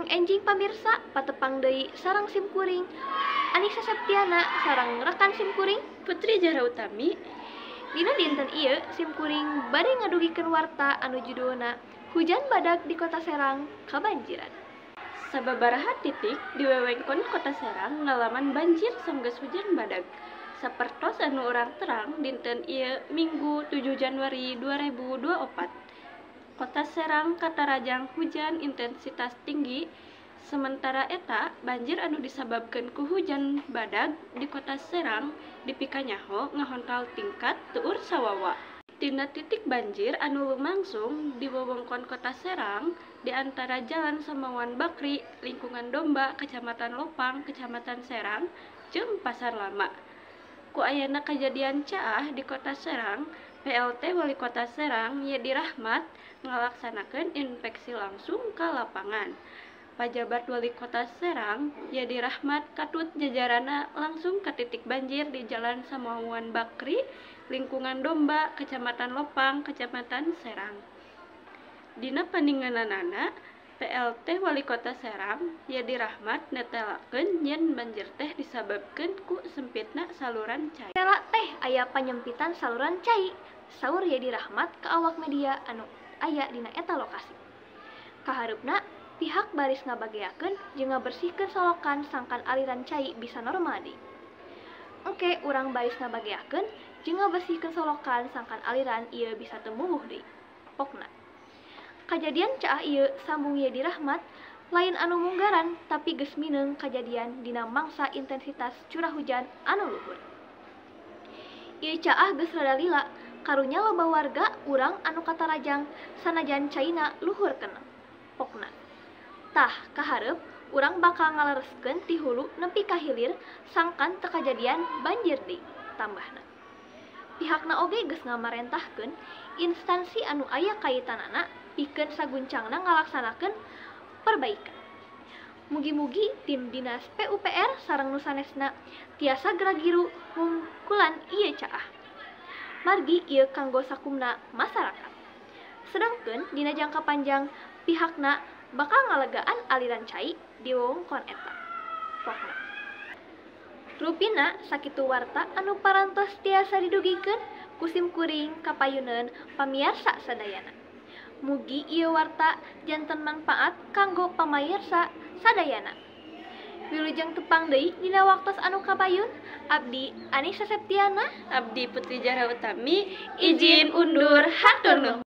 enjing pamirsa patepang deui sareng simkuring Anissa Septiana sareng rekan simkuring Putri Zahra Utami. Dina dinten ieu simkuring bade ngadugikeun warta anu judulna Hujan Badag di Kota Serang Kabanjiran. Sababaraha titik di wewengkon Kota Serang ngalaman banjir sanggeus hujan badag. Sapertos anu urang terang dinten ieu Minggu 7 Januari 2024. Kota Serang katarajang hujan intensitas tinggi. Sementara eta banjir anu disababkeun ku hujan badag di Kota Serang dipikanyaho ngahontal tingkat teueur sawawa. Tina titik banjir anu lumangsung di wewengkon Kota Serang di antara Jalan Samawan Bakri, Lingkungan Domba, Kecamatan Lopang, Kecamatan Serang, jeung Pasar Lama. Ku ayana kejadian caah di Kota Serang, PLT Wali Kota Serang Yedi Rahmat ngalaksanakeun inspeksi langsung ke lapangan. Pajabat Wali Kota Serang Yedi Rahmat katut jajarana langsung ke titik banjir di Jalan Samawan Bakri, Lingkungan Domba, Kecamatan Lopang, Kecamatan Serang. Dina paningananana, PLT Wali Kota Serang Yedi Rahmat netelakeun yen banjir teh disababkeun ku sempitna saluran cai. Tela teh aya panyempitan saluran cai, saur Yedi Rahmat ka awak media anu aya dina eta lokasi. Kaharupna pihak baris ngabageakeun jeung ngabersihkeun solokan sangkan aliran cai bisa normal deui. Engke urang baris ngabageakeun jeung ngabersihkeun solokan sangkan aliran ieu bisa teu mungguh deui. Pokna kajadian caah ieu sambung Yedi Rahmat lain anu munggaran tapi geus mineung kajadian dina mangsa intensitas curah hujan anu luhur. Ieu caah geus rada lila karunya loba warga urang anu katarajang sanajan caina luhur keneh. Pokna tah kahareup urang bakal ngalereskeun ti hulu nepi ka hilir sangkan teu kajadian banjir deui tambahna. Pihakna oge geus ngamarentahkeun instansi anu aya kaitanana pikeun saguncangna ngalaksanakeun perbaikan. Mugi-mugi tim Dinas PUPR sareng nu sanesna tiasa geragiru ngungkulan ieu caah. Margi ieu kanggo sakumna masyarakat. Sedengkeun dina jangka panjang pihakna bakal ngalegaan aliran cai di wewengkon eta. Pokna rupina sakitu warta anu parantos tiasa didugikeun ku simkuring kapayuneun pamiarsa sadayana. Mugi ieu warta janten manfaat kanggo pamayarsa sadayana. Wilujeng tepang deui dina waktos anu kapayun, abdi Anissa Septiana, Abdi Putri Zahra Utami, izin undur hatur nuhun.